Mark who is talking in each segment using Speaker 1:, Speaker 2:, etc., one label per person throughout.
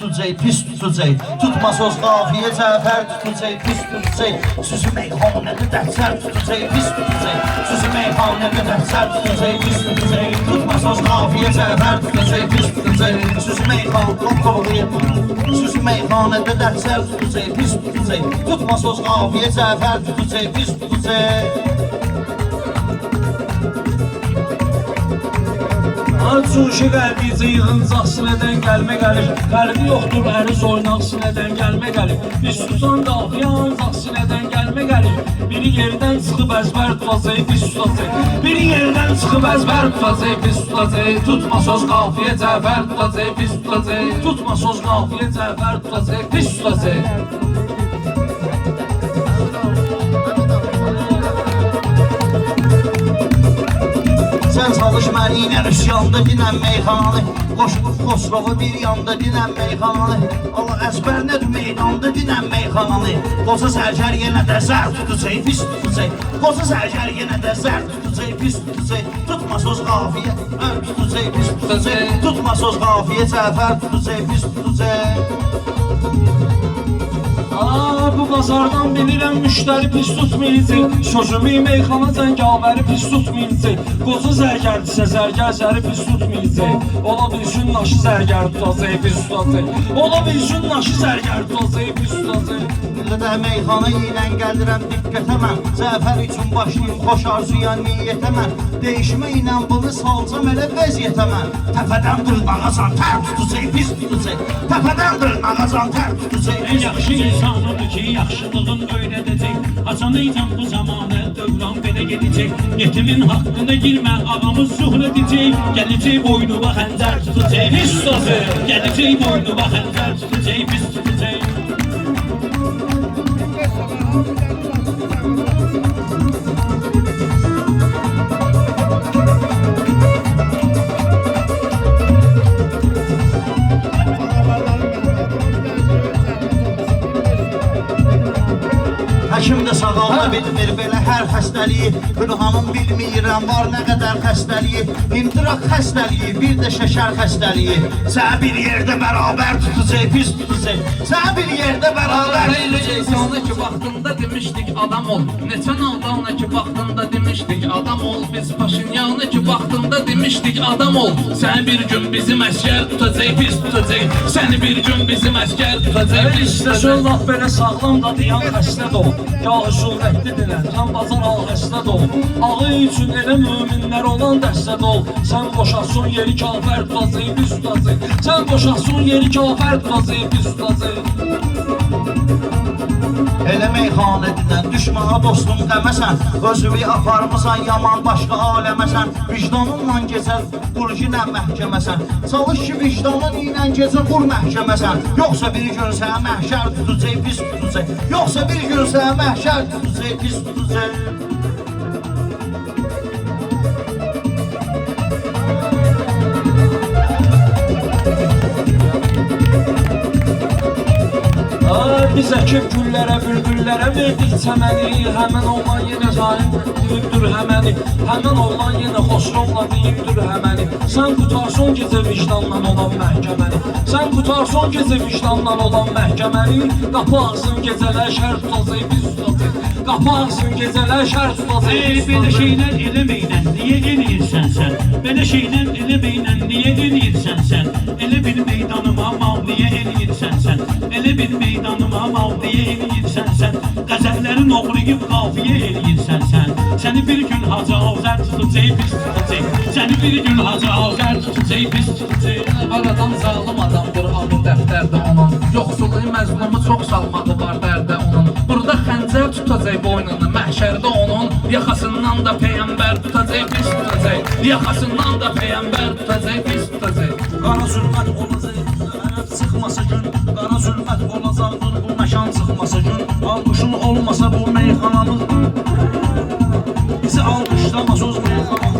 Speaker 1: tutacaq, pis tutacaq. Tutmasoz qafiyə cəfər tutacaq, pis tutacaq. Süzü meyxanədə dərsər tutacaq, pis tutacaq. Süzü meyxanədə dərsər tutacaq, pis tutacaq. Tutmasoz qafiyə cəfər tutacaq, pis tutacaq. Süzü meyxanədə dərsər tutacaq, pis tutacaq. Tutmasoz qafiyə cəfər tutacaq, pis tutacaq.
Speaker 2: Arçuşi qəlbicə yığıncaq sinədən gəlmə gəlir. Qəlbi yoxdur əriz oynaq sinədən gəlmə gəlir. Biz susan qafiyə ancaq sinədən gəlmə gəlir. Biri yerdən çıxıb əzbər tutacaq, biz tutacaq. Biri yerdən çıxıb əzbər tutacaq, biz tutacaq. Tutmasoz qafiyə cəfər tutacaq, biz tutacaq. Tutmasoz qafiyə cəfər tutacaq, biz tutacaq.
Speaker 1: Sən çalış məni ilə üsyanda dinən meyxanı. Qoşulub Xosrovu bir yanda dinən meyxanı. Allah əzbər nədir meydanda dinən meyxanı. Qoca sərgər yenə də zər tutacaq, pis tutacaq. Qoca sərgər yenə də zər tutacaq, pis tutacaq. Tutmasoz qafiyə tutacaq, pis tutacaq. Tutmasoz qafiyə cəfər tutacaq, pis tutacaq.
Speaker 2: Bu bazardan bilirəm müştəri pis tutmayacaq. Sözümü meyxana cəngavəri pis tutmayacaq. Qoca zərgərdirsə zərgər zəri pis tutmayacaq. Ola bilsin naşı zərgər tutacaq, pis tutacaq. Ola bilsin naşı zərgər tutacaq, pis tutacaq.
Speaker 1: İllə də meyxana ilə gəlirəm diqqətə mən. Zəfər üçün başlayım xoş arzuya niyyətə mən. Deyişmə ilə bunu salcam elə vəziyyətə mən. Təpədən dırnağacan tər tutacaq, pis tutacaq. Təpədən dırnağacan tər tutacaq, pis
Speaker 3: yaxşı insanıdır ki, yaxşılığın öyrədəcək. Haçanıycan bu zamanı dövran belə gedəcək. Yetimin haqqına girmə, ağamız zuhr edəcək. Gələcək boynuma xəncər tutacaq, pis tutacaq. Gələcək boynuma xəncər tutacaq, pis tutacaq.
Speaker 1: Həkim də sağalda bilmir belə hər xəstəliyi. Gülhanım bilmirəm var nə qədər xəstəliyi. İndiraq xəstəliyi, bir də şəkər xəstəliyi. Sənə bir yerdə bərabər tutacaq, pis tutacaq. Sənə bir yerdə bərabər tutacaq.
Speaker 4: Sana ki vaxtında demişdik adam ol. Neçə naldana ki vaxtında demişdik adam ol. Biz Paşinyana ki vaxtında demişdik adam ol. Səni bir gün bizim əskər tutacaq, pis tutacaq. Səni bir gün bizim əskər tutacaq, pis
Speaker 2: İşte
Speaker 4: tutacaq.
Speaker 2: söz laf belə sağlam da diyan xəstə dol. Gahı surətli dinən, tam bazar al xəstə dol. Ağı üçün elə müminlər olan dəstə dol. Sən boşasın yeri kafər tutacaq, pis tutacaq. Sən boşasın yeri kafər tutacaq, pis tutacaq.
Speaker 1: Elə meyxanədindən düşmana dostum deməsən. Özüvi aparmısan yaman başqa aləməsən. Vicdanınla gecə qur ilə məhkəməsən. Çalış ki vicdanın ilə gecə qur məhkəməsən. Yoxsa bir gün sənə məhşər tutacaq, pis tutacaq. Yoxsa bir gün sənə məhşər tutacaq, pis tutacaq.
Speaker 2: Biz əkib güllərə, bülbüllərə verdik çəməni. Həmən oğlan yenə zalim deyibdir həməni. Həmən oğlan yenə Xosrovla deyibdir həməni. Sən qutarsın gecə vicdanla olan məhkəməni. Sən qutarsın gecə vicdanla olan məhkəməni. Qapı ağzın gecələr şər tutacaq, biz tutacaq. Qapı ağzın gecələr şər tutacaq, biz
Speaker 3: Belə
Speaker 2: tutacaq.
Speaker 3: şeylər eləməklə niyə eləyirsən sən? Belə şeylər eləməklə niyə eləyirsən sən? Elə bir meydanıma mal niyə eləyirsən sən? Elə bir meydanıma mal niyə eləyirsən sən? Qəzəllərin oğruyub qafiyə eləyirsən sən. Səni bir gün Hacı Azər tutacaq, pis tutacaq. Səni bir gün Hacı Azər tutacaq, pis tutacaq.
Speaker 4: Var adam zalim adamdır, adı dəftərdə onun. Yoxsulluğu məzlumu çox salmadı var dərdə onun. Burada xəncər tutacaq boynunu, məhşərdə onun. Yaxasından da peyəmbər tutacaq, pis tutacaq. Yaxasından da peyəmbər tutacaq, pis tutacaq.
Speaker 2: Qara zülmət olacaq, çıxmasa gün. Qara zülmət olacaqdır, bu məkan çıxmasa gün. Alqışın olmasa bu meyxanamız. Bizi alqışlama söz meyxana.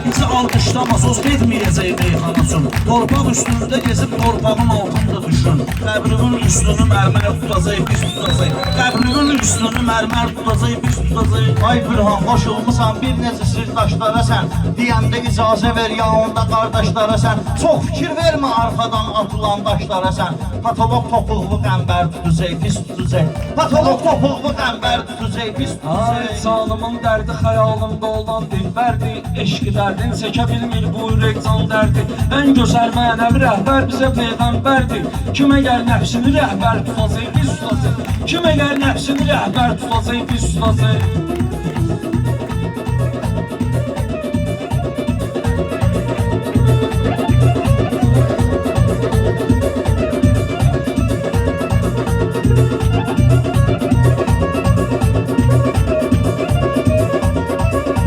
Speaker 2: Bizi alqışlama söz verməyəcək meyxana üçün. Torpaq üstündə gezib torpağın altında
Speaker 5: düşün. Qəbrimin üstünü mərmər tutacaq, biz tutacaq. Qəbrimin üstünü mərmər tutacaq, biz tutacaq.
Speaker 1: Ay Bürhan, hoş olmusan bir necə sirdaşlara sən. Deyəndə icazə ver yanında qardaşlara sən. Çox fikir vermə arxadan atılan daşlara sən. Patolog topuqlu qəmbər tutacaq, biz tutacaq. Patolog topuqlu qəmbər tutacaq, biz
Speaker 2: Ay
Speaker 1: tutacaq.
Speaker 2: canımın dərdi xəyalımda olan dilbərdi. Eşqi dərdin çəkə bilmir bu ürək can dərdi. Ən gözəl mənəvi rəhbər bizə peyğəmbərdir. Kim əgər nəfsini rəhbər tutacaq, biz tutacaq. Kim əgər nəfsini rəhbər tutacaq, biz tutacaq.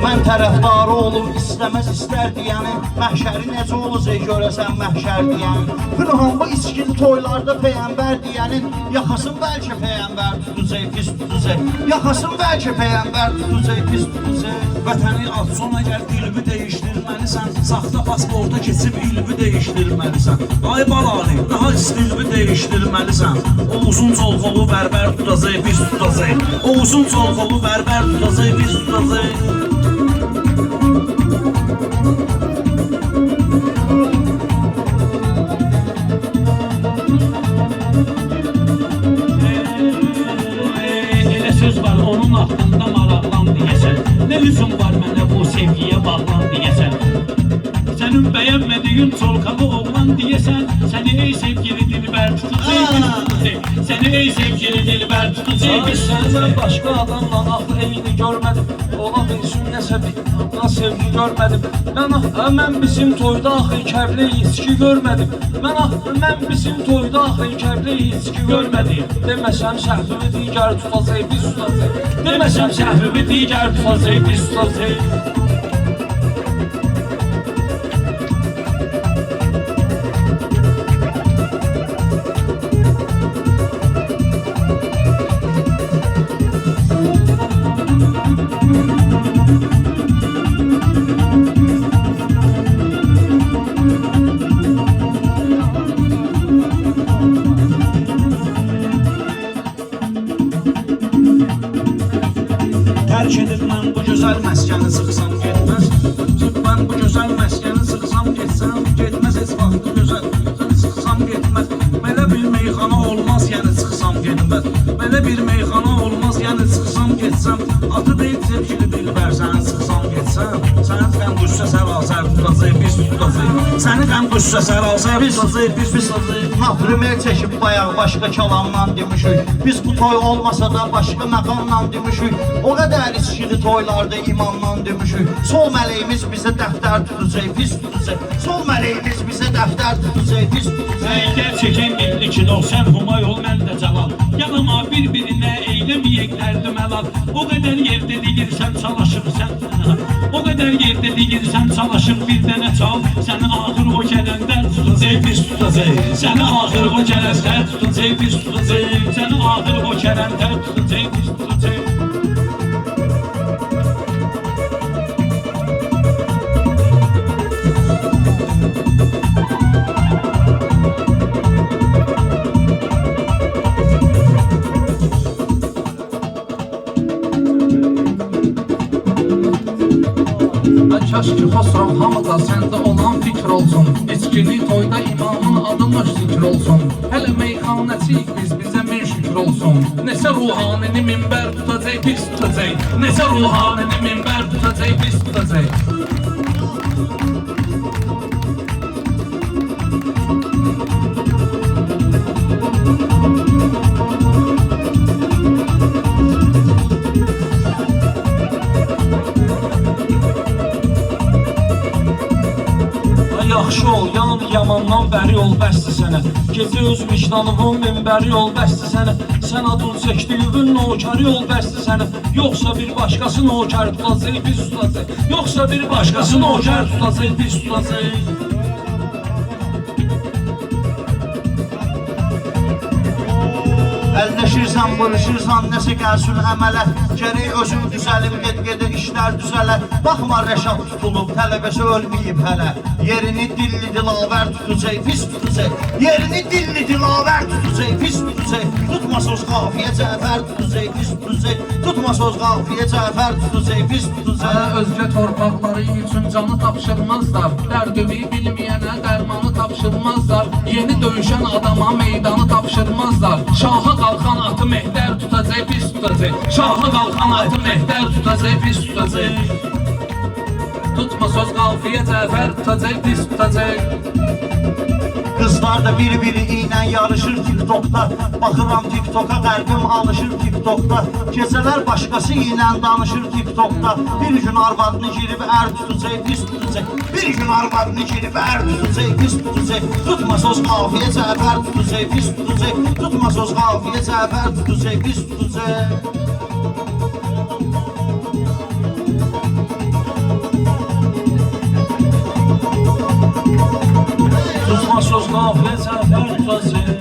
Speaker 1: Mən tərəfdarı olub istəməz istər deyəni. Məhşəri necə olacaq görəsən məhşər deyəni. Bürhan bu içkili toylarda peyğəmbər deyənin. Yaxasın bəlkə peyğəmbər tutacaq, biz tutacaq. Yaxasın bəlkə peyğəmbər tutacaq, biz tutacaq.
Speaker 5: Vətəni atson əgər dilbi dəyişdirməlisən, saxta pasporta keçib ilbi dəyişdirməlisən. Ay balali, daha istilbi dəyişdirməlisən. O uzun çolxolu bərbər tutacaq, biz tutacaq. O uzun çolxolu bərbər tutacaq, biz tutacaq.
Speaker 3: Elə söz var onun haqqında maraqlan deyəsən. Nə lüzum var mənə bu sevgiyə bağlan deyəsən. Sənin bəyənmədiyin çolkalı oğlan deyəsən. Səni ey sevgili dilbər tutacaq, biz tutacaq. Səni ey sevgili dilbər tutacaq, biz tutacaq.
Speaker 2: Səndən başqa adamla axı eyni görmədim. Ola bilsin nəsə bir sevgi görmədim. Mən bizim toyda axı kəblə içki görmədim. Mən bizim toyda axı kəblə içki görmədim. Deməsəm səhvimi digər tutacaq, biz tutacaq. Deməsəm səhvimi digər tutacaq, biz tutacaq.
Speaker 5: Tərk edib mən bu gözəl məskəni sıxsam getməz. Mən bu gözəl məskəni sıxsam getsəm getməz. Heç vaxt gözəl sıxsam getməz. Belə bir meyxana olmaz, yəni sıxsam getməz. Belə bir meyxana olmaz, yəni sıxsam getsəm. Atı deyil sevgili dilbər, səni sıxsam getsəm. Səni qəm qüssə səralsər tutacaq, biz tutacaq. Səni qəm qüssə səralsər tutacaq, biz tutacaq.
Speaker 1: Naprimer çəkib bayaq başqa kalamdan demişik. Biz bu toy olmasa da başqa məqamla demişik. O qədər içkili toylarda imamdan demişik. Sol mələyimiz bizə dəftər tutacaq, biz tutacaq. Sol mələyimiz bizə dəftər tutacaq, biz tutacaq.
Speaker 3: Gerçekten 50 kilo sen humay ol mən də calan. Yanıma bir-birinə eyləməyəklərdi məlal. O qədər yerdə deyirsən çalışır sən. O qədər yerdə deyirsən çalışır bir dənə çal. Səni ağır o gələndə tutacaq, biz tutacaq. Səni ağır o gələndə tutacaq, biz tutacaq. Səni ağır o gələndə tutacaq, biz tutacaq.
Speaker 4: Kaş ki Xosrov hamıda səndə olan fikr olsun. İçkili toyda imamın adına zikr olsun. Hələ meyxanəciyik biz, bizə min şükür olsun. Neçə ruhanini minbər tutacaq, biz tutacaq. Neçə ruhanini minbər tutacaq, biz tutacaq.
Speaker 2: Yaxşı ol, yan yamandan bəri ol, bəsdir sənə. Gecə öz vicdanımın minbəri ol, bəsdir sənə. Sən adın çəkdiyivin nokari ol, bəsdir sənə. Yoxsa bir başqası nokar tutacaq, biz tutacaq. Yoxsa bir başqası nokar tutacaq, biz tutacaq.
Speaker 1: Əlləşirsən, vuruşursan, nəsə gəlsin əmələ. Gərək özün düzəlim, get-gedə işlər düzələ. Baxma Rəşad tutulub, tələbəsi ölməyib hələ. Yerini dilli dilavər tutacaq, pis tutacaq. Yerini dilli dilavər tutacaq, pis tutacaq. Tutma söz qafiyə Cəfər tutacaq, pis tutacaq. Tutma söz qafiyə Cəfər tutacaq, pis tutacaq.
Speaker 4: Hələ özgə torpaqları üçün canı tapşırmazlar. Dərdini bilməyənə dərmanı tapşırmazlar. Yeni döyüşən adama meydanı tapşırmazlar. Şaha qalxan atı Mehdər tutacaq, pis tutacaq. Şaha qalxan atı Mehdər tutacaq, pis tutacaq. Tutma söz qafiyə Cəfər tutacaq, pis tutacaq.
Speaker 1: Kızlar da biri ilə yarışır TikTok'ta. Baxıram TikTok'a, qəlbim alışır TikTok'ta. Gecələr başqası ilə danışır TikTok'ta. Bir gün arvadını girib ər tutacaq, pis tutacaq. Bir gün arvadını girib ər tutacaq, pis tutacaq. Tutma söz qafiyə Cəfər tutacaq, pis tutacaq. Tutma söz qafiyə Cəfər tutacaq, pis tutacaq.
Speaker 2: Tutma söz qafiyə Cəfər tutacaq.